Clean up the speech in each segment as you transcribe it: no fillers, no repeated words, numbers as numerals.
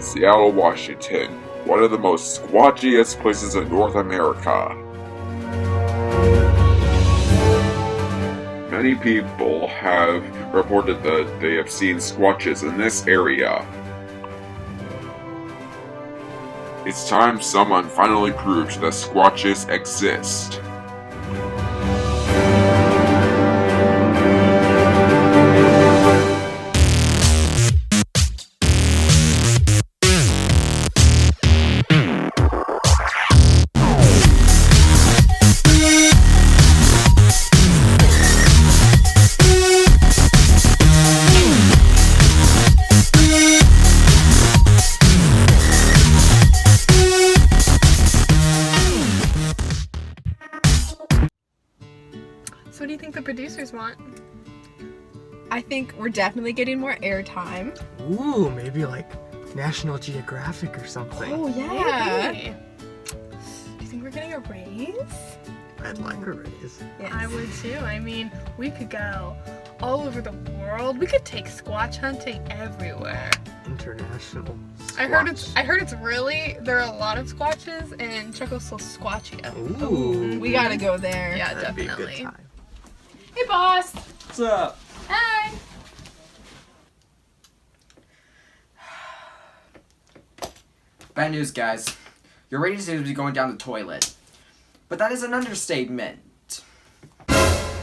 Seattle, Washington, one of the most squatchiest places in North America. Many people have reported that they have seen squatches in this area. It's time someone finally proved that squatches exist. So what do you think the producers want? I think we're definitely getting more airtime. Ooh, maybe like National Geographic or something. Oh, yeah. Maybe. Do you think we're getting a raise? I'd like a raise. Yes. I would too. I mean, we could go all over the world. We could take Squatch hunting everywhere. International I heard it's Squatch. really, there are a lot of Squatches in Czechoslovakia. Ooh. We gotta go there. Yeah, That'd be a definitely. good time. Hey, boss. What's up? Hi. Bad news, guys. Your rating seems to be going down the toilet. But that is an understatement. Huh?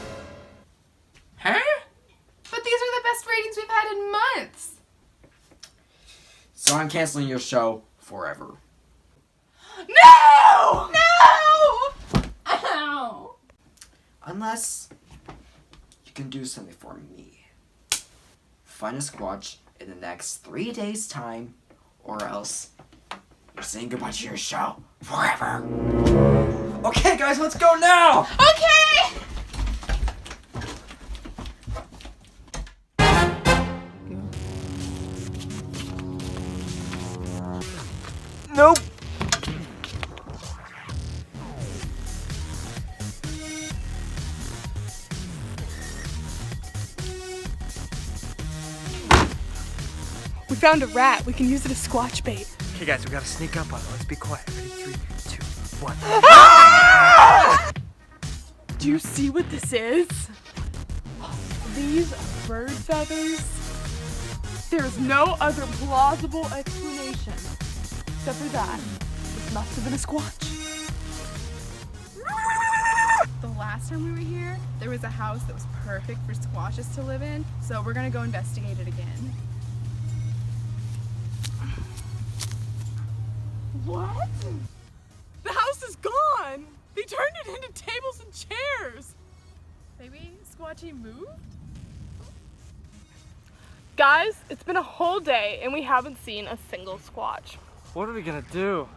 But these are the best ratings we've had in months. So I'm canceling your show forever. No! No! Ow! Unless you can do something for me. Find a Squatch in the next 3 days' time, or else you're saying goodbye to your show forever. Okay, guys, let's go now! Okay! Nope. We found a rat. We can use it as Squatch bait. Okay, guys, we gotta sneak up on it. Let's be quiet. Ready? 3, 2, 1. Do you see what this is? These bird feathers? There's no other plausible explanation except for that. This must have been a Squatch. The last time we were here, there was a house that was perfect for squatches to live in, so we're gonna go investigate it again. What? The house is gone! They turned it into tables and chairs! Maybe Squatchy moved? Guys, it's been a whole day and we haven't seen a single Squatch. What are we gonna do?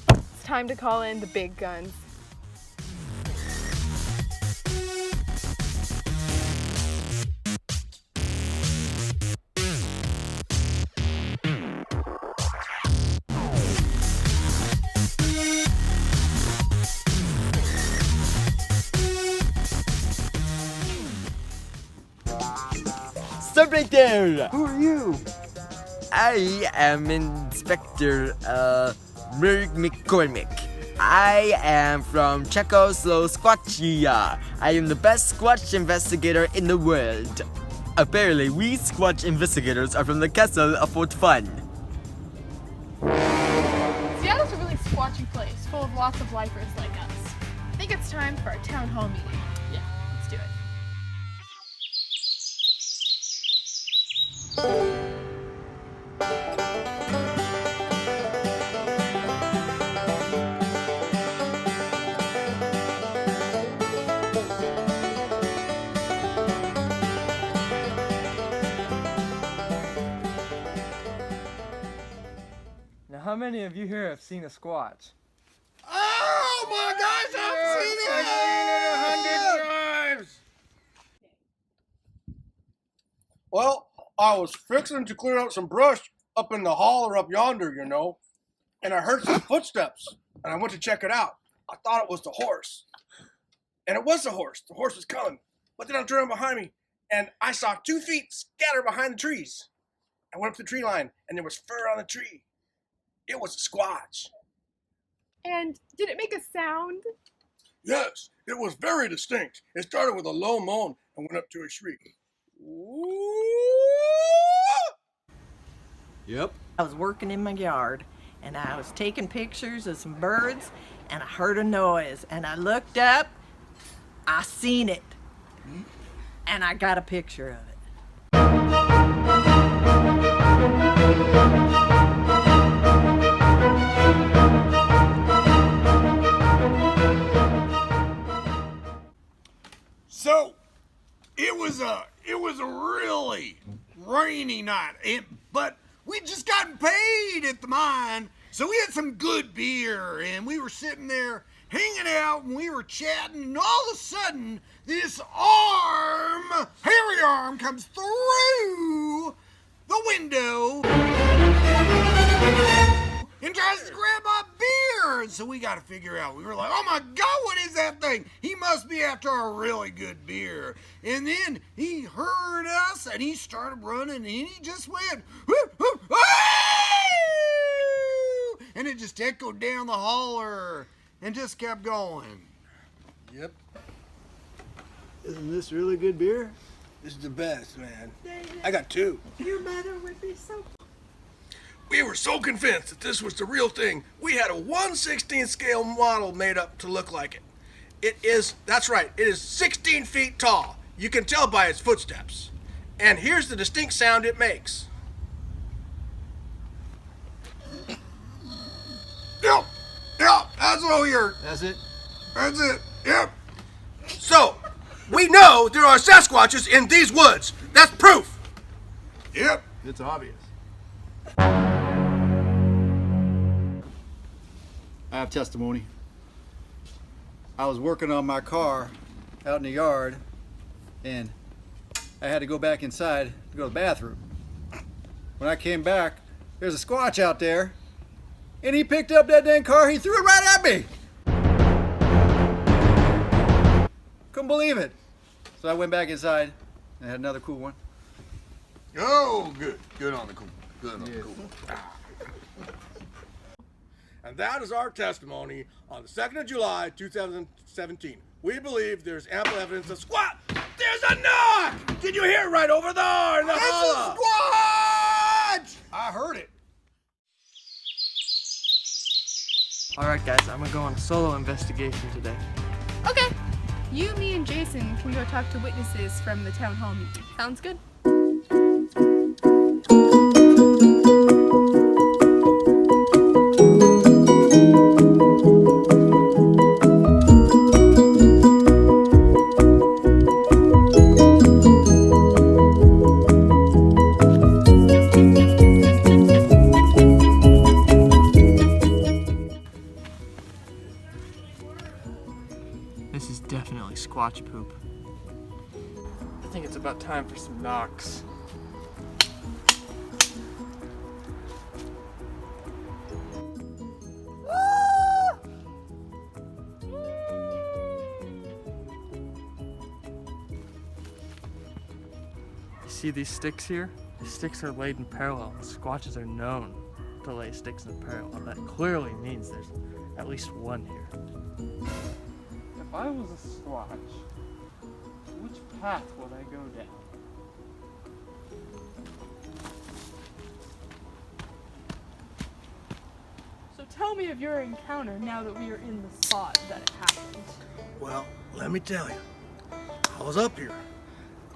It's time to call in the big guns. Stop right there! Who are you? I am Inspector Merg McCormick. I am from Czechoslovakia. I am the best Squatch investigator in the world. Apparently, we Squatch investigators are from the castle of Fort Fun. Seattle's a really squatchy place, full of lots of lifers like us. I think it's time for our town hall meeting. Yeah, let's do it. Now, how many of you here have seen a Squatch? Oh my gosh, I've seen it 100 times! Well, I was fixing to clear out some brush up in the holler up yonder, you know. and I heard some footsteps, and I went to check it out. I thought it was the horse. And it was the horse. The horse was coming. But then I turned behind me, and I saw 2 feet scattered behind the trees. I went up to the tree line, and there was fur on the tree. It was a squatch. And did it make a sound? Yes, it was very distinct. It started with a low moan and went up to a shriek. Yep. I was working in my yard and I was taking pictures of some birds and I heard a noise and I looked up, I seen it, and I got a picture of it. So, it was a really rainy night, but we'd just gotten paid at the mine, so we had some good beer, and we were sitting there hanging out, and we were chatting, and all of a sudden, this hairy arm, comes through the window and tries to grab my beer. And so we got to figure out. We were like, oh my God, what is that thing? He must be after a really good beer. And then he heard us and he started running and he just went, whoo, whoo, whoo! And it just echoed down the holler and just kept going. Yep. Isn't this really good beer? This is the best, man. I got 2. Your mother would be so... We were so convinced that this was the real thing, we had a 1/16 scale model made up to look like it. That's right, it is 16 feet tall. You can tell by its footsteps. And here's the distinct sound it makes. Yep, that's what we heard. That's it? That's it, yep. So, we know there are Sasquatches in these woods. That's proof. Yep. It's obvious. I have testimony. I was working on my car out in the yard and I had to go back inside to go to the bathroom. When I came back, there's a Squatch out there and he picked up that dang car, he threw it right at me. Couldn't believe it. So I went back inside and had another cool one. Oh, good. Good on the cool. Good on the cool. And that is our testimony on the 2nd of July, 2017. We believe there's ample evidence of squat. There's a knock! Did you hear it right over there in the holla? It's a squatch! I heard it. Alright guys, I'm gonna go on a solo investigation today. Okay. You, me, and Jason can go talk to witnesses from the town hall meeting. Sounds good? This is definitely Squatch poop. I think it's about time for some knocks. You see these sticks here? The sticks are laid in parallel. Squatches are known to lay sticks in parallel. That clearly means there's at least one here. If I was a Squatch, which path would I go down? So tell me of your encounter now that we are in the spot that it happened. Well, let me tell you. I was up here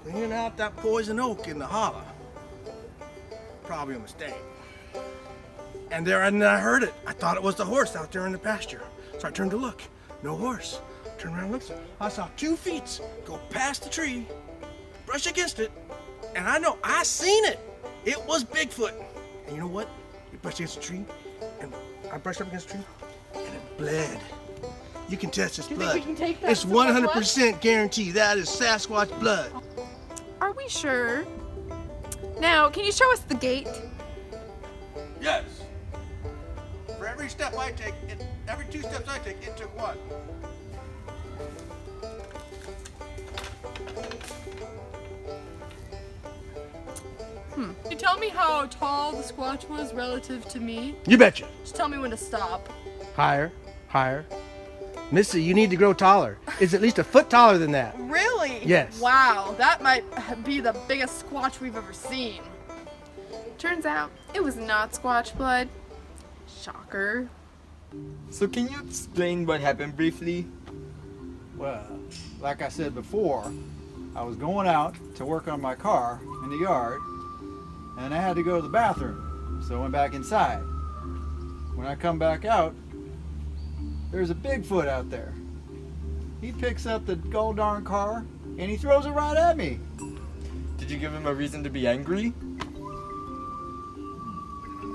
cleaning out that poison oak in the hollow. Probably a mistake. And I heard it. I thought it was the horse out there in the pasture. So I turned to look. No horse. Turned around and looked. I saw 2 feet go past the tree, brush against it, and I seen it. It was Bigfoot. And you know what? It brushed against the tree, and I brushed up against the tree, and it bled. You can test this Do you blood. think we can take that It's to the blood? 100% guaranteed. That is Sasquatch blood. Are we sure? Now, can you show us the gate? Yes. For every step I take, every 2 steps I take, it took 1. Can you tell me how tall the Squatch was relative to me? You betcha. Just tell me when to stop. Higher, higher. Missy, you need to grow taller. It's at least a foot taller than that. Really? Yes. Wow, that might be the biggest Squatch we've ever seen. Turns out it was not Squatch blood. Shocker. So can you explain what happened briefly? Well, like I said before, I was going out to work on my car in the yard, and I had to go to the bathroom, so I went back inside. When I come back out, there's a Bigfoot out there. He picks up the gold darn car, and he throws it right at me. Did you give him a reason to be angry?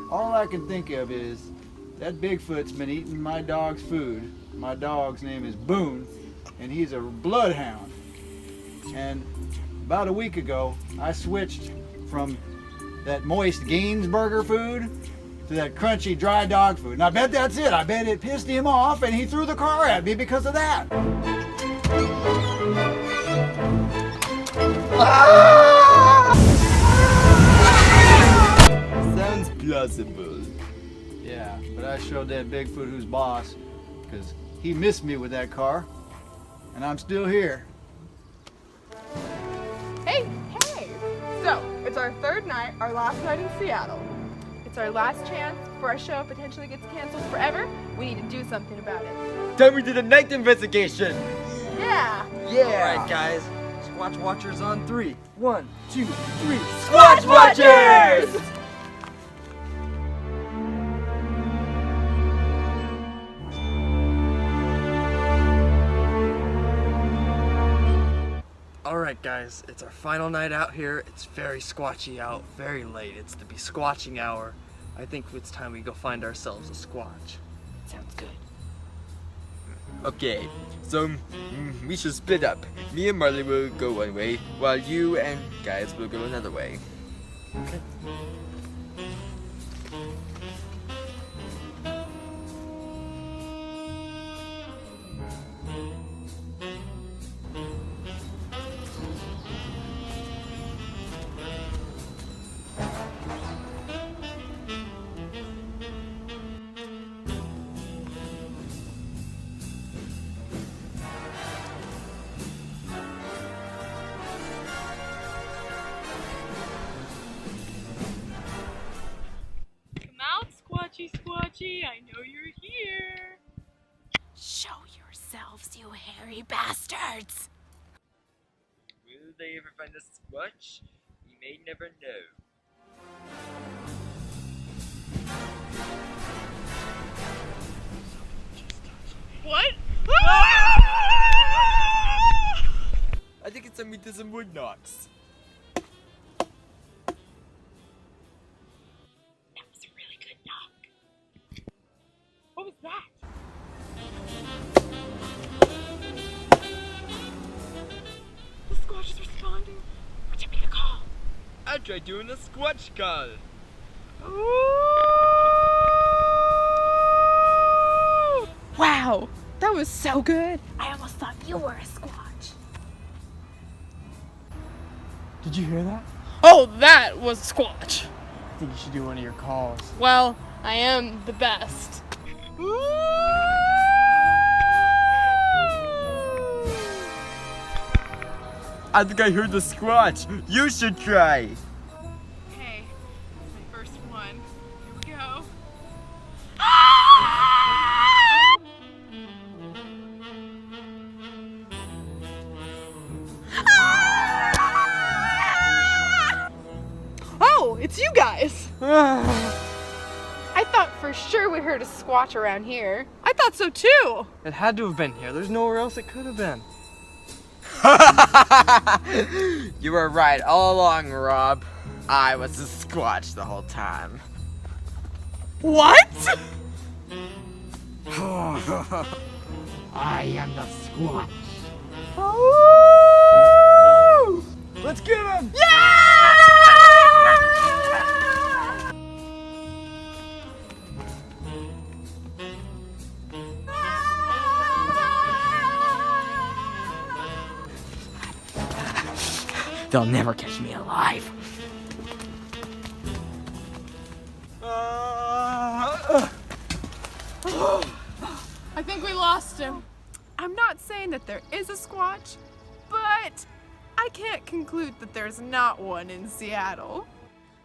All I can think of is that Bigfoot's been eating my dog's food. My dog's name is Boone, and he's a bloodhound. And about a week ago, I switched from that moist Gainsburger food to that crunchy dry dog food. And I bet that's it. I bet it pissed him off, and he threw the car at me because of that. Sounds plausible. Yeah, but I showed that Bigfoot who's boss, because he missed me with that car, and I'm still here. Hey! So, it's our third night, our last night in Seattle. It's our last chance before our show potentially gets canceled forever. We need to do something about it. Time we did a night investigation! Yeah! Alright guys, Squatch Watchers on 3. 1, 2, 3. Squatch Watchers! Alright guys, it's our final night out here. It's very squatchy out, very late. It's the be squatching hour. I think it's time we go find ourselves a squatch. Sounds good. Okay, so we should split up. Me and Marley will go one way, while you and guys will go another way. Okay. Squatchy, I know you're here. Show yourselves, you hairy bastards! Will they ever find a Squatch? We may never know. What? I think it's time we did some wood knocks. What was that? The Squatch is responding. Would you make a call? I'll try doing a Squatch call. Wow, that was so good. I almost thought you were a Squatch. Did you hear that? Oh, that was a Squatch. I think you should do one of your calls. Well, I am the best. I think I heard the Squatch. You should try. Okay, my first one. Here we go. Oh, it's you guys. I thought for sure we heard a Squatch around here. I thought so too. It had to have been here. There's nowhere else it could have been. You were right all along, Rob. I was a Squatch the whole time. What? I am the Squatch. Let's get him! They'll never catch me alive. I think we lost him. I'm not saying that there is a Squatch, but I can't conclude that there's not one in Seattle.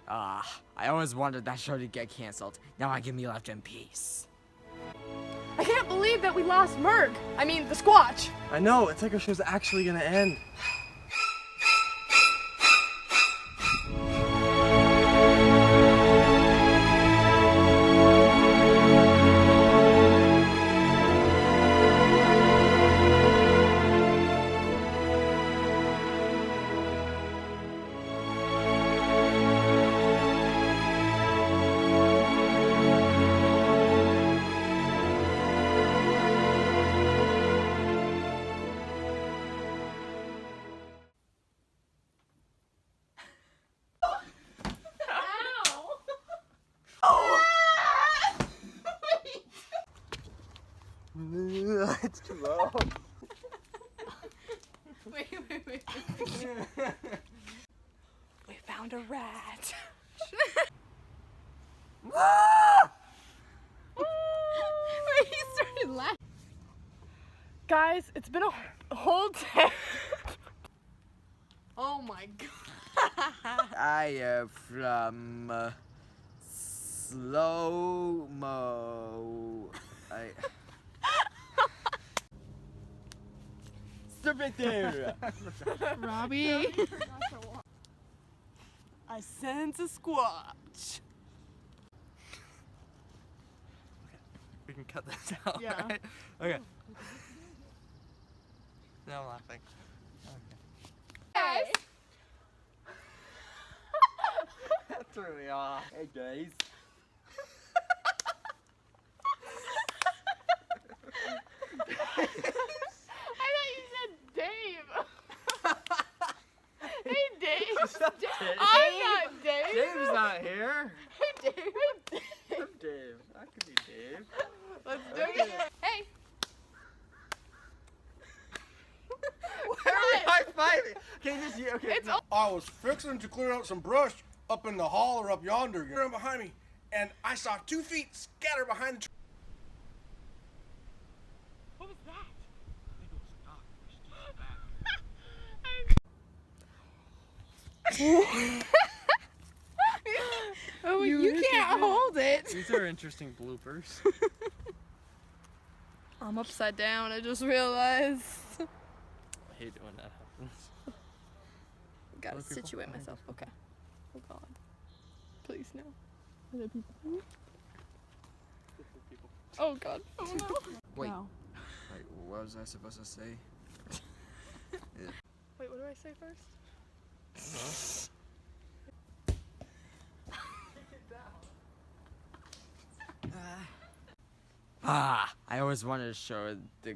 I always wanted that show to get canceled. Now I can be left in peace. I can't believe that we lost Merg. I mean, the Squatch. I know, it's like our show's actually gonna end. It's too low. Wait. We found a rat. Wait, he started laughing. Guys, it's been a whole day. Oh my god. I am from Slow Mo. Stop it there! Robbie. I sense a Squatch. We can cut this out, Yeah. right? Okay. Now I'm laughing. Guys. That threw me off. Hey guys. I thought you said Dave. Hey, Dave. I'm not Dave. Dave's not here. Hey, Dave. I'm Dave. I could be Dave. Let's do it. Hey. Where are we high-fiving? Okay, just you. Okay. It's I was fixing to clear out some brush up in the holler up yonder. Right behind me, and I saw 2 feet scattered behind the tree. What was that? Oh, you can't hold it. These are interesting bloopers. I'm upside down. I just realized. I hate it when that happens. Gotta Other people? situate myself. Okay. Oh god. Please no. Other people. Oh god. Oh no. Wait. No. Wait, what was I supposed to say? Wait, what do I say first? I always wanted to show the